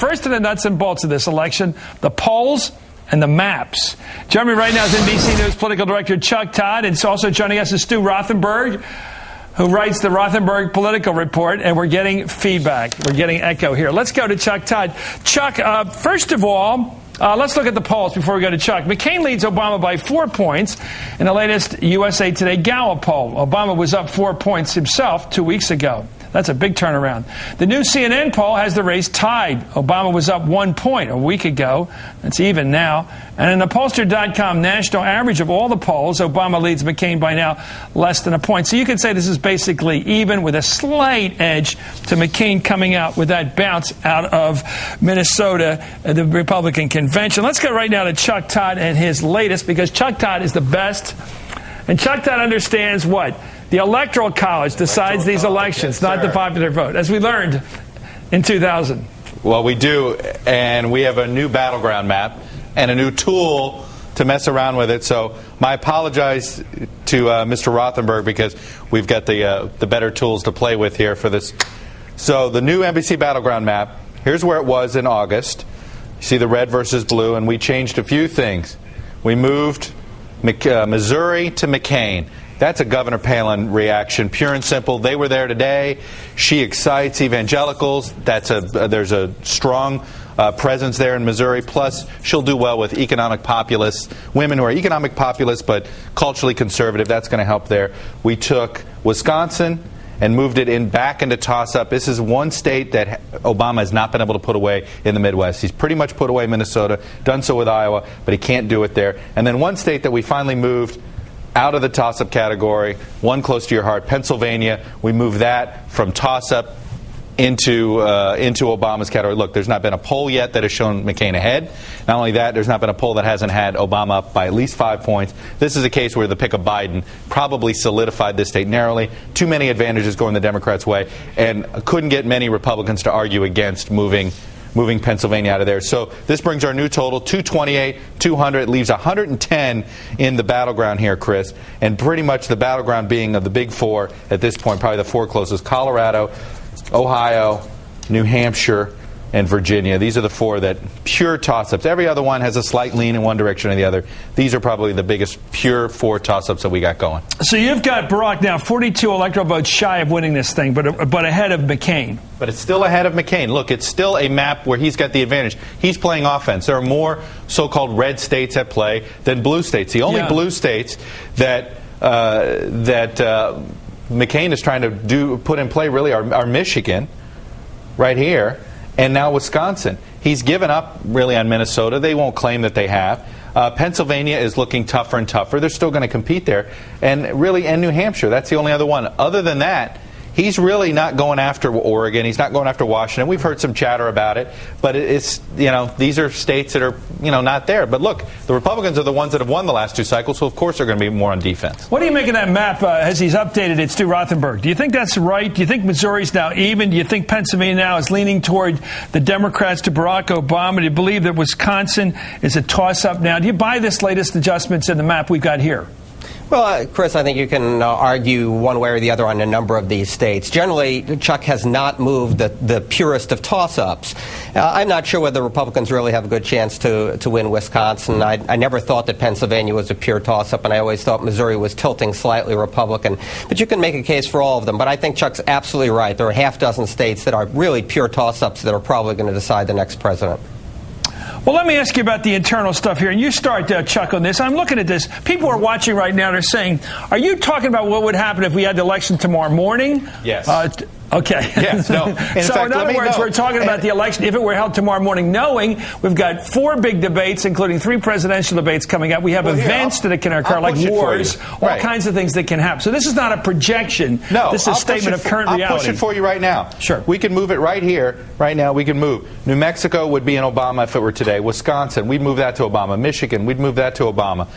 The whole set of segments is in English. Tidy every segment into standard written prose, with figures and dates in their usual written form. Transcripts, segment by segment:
first to the nuts and bolts of this election, the polls and the maps. Joining me right now is NBC News political director Chuck Todd, and also joining us is Stu Rothenberg, who writes the Rothenberg Political Report, and we're getting feedback. We're getting echo here. Let's go to Chuck Todd. Chuck, first of all, let's look at the polls before we go to Chuck. McCain leads Obama by 4 points in the latest USA Today Gallup poll. Obama was up 4 points himself 2 weeks ago. That's a big turnaround. The new CNN poll has the race tied. Obama was up 1 point a week ago. That's even now. And in the pollster.com national average of all the polls, Obama leads McCain by now less than a point. So you could say this is basically even with a slight edge to McCain coming out with that bounce out of Minnesota, the Republican convention. Let's go right now to Chuck Todd and his latest, because Chuck Todd is the best. And Chuck Todd understands what? The Electoral College decides these elections, not the popular vote, as we learned in 2000. Well, we do, and we have a new battleground map and a new tool to mess around with it. So my apologize to Mr. Rothenberg, because we've got the better tools to play with here for this. So the new NBC battleground map, here's where it was in August. You see the red versus blue, and we changed a few things. We moved Missouri to McCain. That's a Governor Palin reaction, pure and simple. They were there today. She excites evangelicals. There's a strong presence there in Missouri. Plus, she'll do well with economic populists, women who are economic populists but culturally conservative. That's going to help there. We took Wisconsin and moved it back into toss-up. This is one state that Obama has not been able to put away in the Midwest. He's pretty much put away Minnesota, done so with Iowa, but he can't do it there. And then one state that we finally moved out of the toss-up category, one close to your heart, Pennsylvania. We moved that from toss-up into Obama's category. Look, there's not been a poll yet that has shown McCain ahead. Not only that, there's not been a poll that hasn't had Obama up by at least 5 points. This is a case where the pick of Biden probably solidified this state narrowly. Too many advantages going the Democrats' way, and couldn't get many Republicans to argue against moving Pennsylvania out of there. So this brings our new total, 228, 200, leaves 110 in the battleground here, Chris. And pretty much the battleground being of the big four at this point, probably the four closest: Colorado, Ohio, New Hampshire, and Virginia. These are the four that pure toss-ups. Every other one has a slight lean in one direction or the other. These are probably the biggest pure four toss-ups that we got going. So you've got Barack now 42 electoral votes shy of winning this thing, but ahead of McCain. But it's still ahead of McCain. Look, it's still a map where he's got the advantage. He's playing offense. There are more so-called red states at play than blue states. The only blue states that McCain is trying to put in play really are Michigan, right here, and now Wisconsin. He's given up really on Minnesota. They won't claim that they have. Pennsylvania is looking tougher and tougher. They're still going to compete there. And New Hampshire, that's the only other one. Other than that, he's really not going after Oregon. He's not going after Washington. We've heard some chatter about it, but it's, these are states that are, not there. But look, the Republicans are the ones that have won the last two cycles, so of course they're going to be more on defense. What do you make of that map as he's updated it, Stu Rothenberg? Do you think that's right? Do you think Missouri's now even? Do you think Pennsylvania now is leaning toward the Democrats to Barack Obama? Do you believe that Wisconsin is a toss-up now? Do you buy this latest adjustments in the map we've got here? Well, Chris, I think you can argue one way or the other on a number of these states. Generally, Chuck has not moved the purest of toss-ups. I'm not sure whether the Republicans really have a good chance to win Wisconsin. I never thought that Pennsylvania was a pure toss-up, and I always thought Missouri was tilting slightly Republican. But you can make a case for all of them. But I think Chuck's absolutely right. There are half dozen states that are really pure toss-ups that are probably going to decide the next president. Well, let me ask you about the internal stuff here. And you start, Chuck, on this. I'm looking at this. People are watching right now. They're saying, are you talking about what would happen if we had the election tomorrow morning? Yes. Okay. Yes, no. In other words, we're talking about the election if it were held tomorrow morning, knowing we've got 4 big debates, including 3 presidential debates coming up. We have events that can occur, like wars, all kinds of things that can happen. So this is not a projection. No, this is a statement of current reality. I'll push it for you right now. Sure. We can move it right here. Right now, we can move. New Mexico would be in Obama if it were today. Wisconsin, we'd move that to Obama. Michigan, we'd move that to Obama.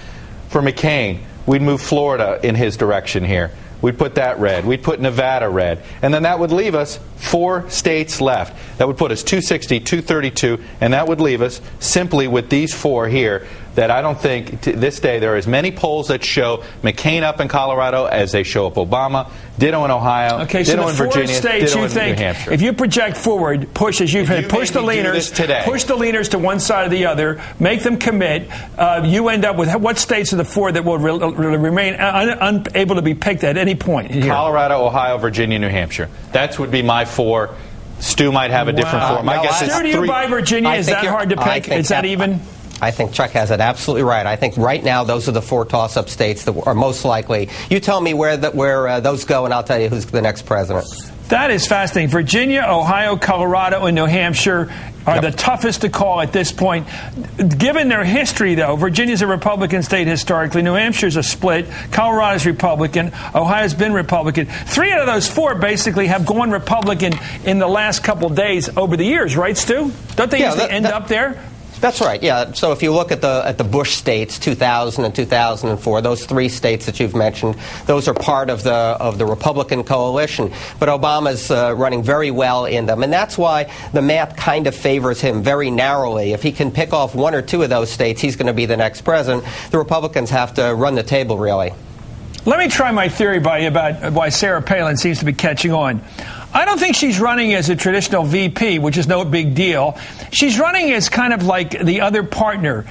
For McCain, we'd move Florida in his direction here. We'd put that red. We'd put Nevada red. And then that would leave us 4 states left. That would put us 260, 232, and that would leave us simply with these 4 here. that I don't think to this day there are as many polls that show McCain up in Colorado as they show up Obama. Ditto in Ohio. Okay, so ditto the in four Virginia. states ditto you in think, New Hampshire. if you project forward, push the leaners to one side or the other, make them commit, you end up with what states are the four that will remain unable to be picked at any point here? Colorado, Ohio, Virginia, New Hampshire. That would be my four. Stu might have a different four. My guess is Stu, do you buy Virginia? Is that hard to pick? Is that even? I think Chuck has it absolutely right. I think right now those are the four toss-up states that are most likely. You tell me where those go, and I'll tell you who's the next president. That is fascinating. Virginia, Ohio, Colorado, and New Hampshire are the toughest to call at this point. Given their history, though, Virginia's a Republican state historically. New Hampshire's a split. Colorado's Republican. Ohio's been Republican. 3 out of those 4 basically have gone Republican in the last couple days over the years, right, Stu? Don't they usually end up there? That's right, yeah. So if you look at the Bush states, 2000 and 2004, those 3 states that you've mentioned, those are part of the Republican coalition. But Obama's running very well in them, and that's why the math kind of favors him very narrowly. If he can pick off 1 or 2 of those states, he's going to be the next president. The Republicans have to run the table, really. Let me try my theory about why Sarah Palin seems to be catching on. I don't think she's running as a traditional VP, which is no big deal. She's running as kind of like the other partner,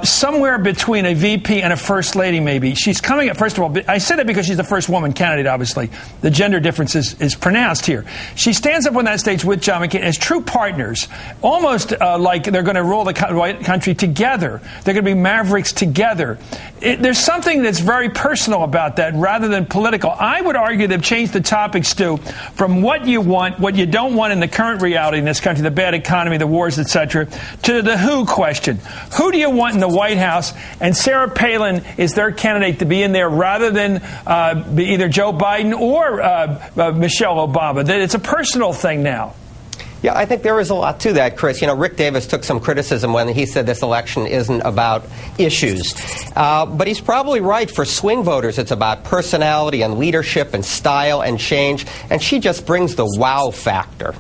somewhere between a VP and a first lady, maybe. She's coming up, first of all, I said it because she's the first woman candidate, obviously. The gender difference is pronounced here. She stands up on that stage with John McCain as true partners, almost like they're going to rule the country together. They're going to be mavericks together. There's something that's very personal about that rather than political. I would argue they've changed the topic, Stu, from what you want, what you don't want in the current reality in this country, the bad economy, the wars, etc., to the who question. Who do you want in the White House? And Sarah Palin is their candidate to be in there rather than be either Joe Biden or Michelle Obama. It's a personal thing now. Yeah, I think there is a lot to that, Chris. You know, Rick Davis took some criticism when he said this election isn't about issues. But he's probably right. For swing voters, it's about personality and leadership and style and change. And she just brings the wow factor.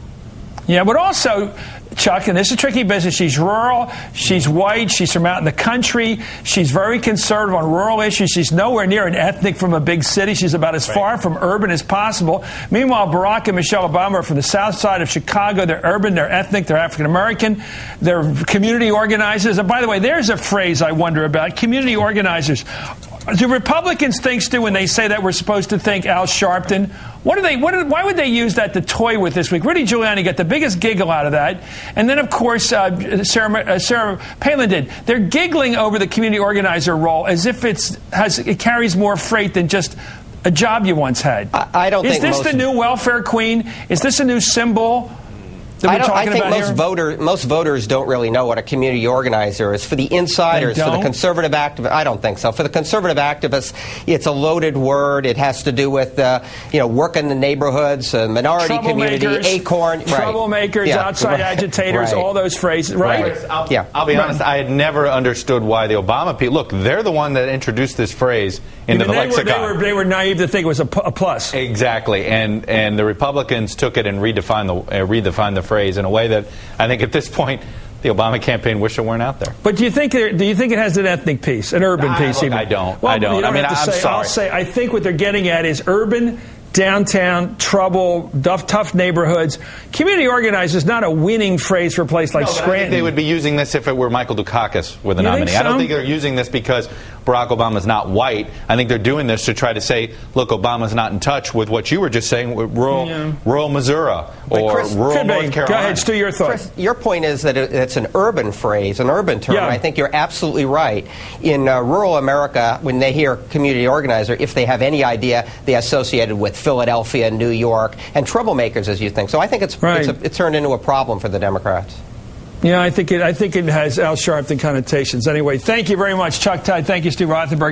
Yeah, but also, Chuck, and this is tricky business, she's rural, she's white, she's from out in the country, she's very conservative on rural issues, she's nowhere near an ethnic from a big city, she's about as far from urban as possible. Meanwhile, Barack and Michelle Obama are from the south side of Chicago, they're urban, they're ethnic, they're African American, they're community organizers. And by the way, there's a phrase I wonder about, community organizers. Do Republicans think, Stu, when they say that we're supposed to think Al Sharpton? Why would they use that to toy with this week? Rudy Giuliani got the biggest giggle out of that. And then, of course, Sarah Palin did. They're giggling over the community organizer role as if it carries more freight than just a job you once had. I don't think Is this the new welfare queen? Is this a new symbol? I think most voters don't really know what a community organizer is. For the insiders, for the conservative activists, I don't think so. For the conservative activists, it's a loaded word. It has to do with work in the neighborhoods, minority community, acorn, troublemakers, outside agitators, all those phrases, right? I'll be honest. I had never understood why the Obama people. Look, they're the one that introduced this phrase into the lexicon. They were naive to think it was a plus. Exactly, and the Republicans took it and redefined the phrase in a way that I think at this point the Obama campaign wish it weren't out there. But do you think it has an ethnic piece, an urban piece? Look, I don't. Well, I don't. I'm sorry. I'll say I think what they're getting at is urban, downtown, trouble, tough neighborhoods. Community organizer is not a winning phrase for a place like Scranton. I think they would be using this if it were Michael Dukakis with a nominee. I don't think they're using this because Barack Obama's not white. I think they're doing this to try to say, look, Obama's not in touch with what you were just saying, with rural Missouri or Chris, rural North Carolina. Go ahead, Stu, your thought. Chris, your point is that it's an urban phrase, an urban term. Yeah. I think you're absolutely right. In rural America, when they hear community organizer, if they have any idea, they associate it with Philadelphia, New York, and troublemakers, as you think. So I think it's turned into a problem for the Democrats. Yeah, I think it has Al Sharpton connotations. Anyway, thank you very much, Chuck Todd. Thank you, Stu Rothenberg.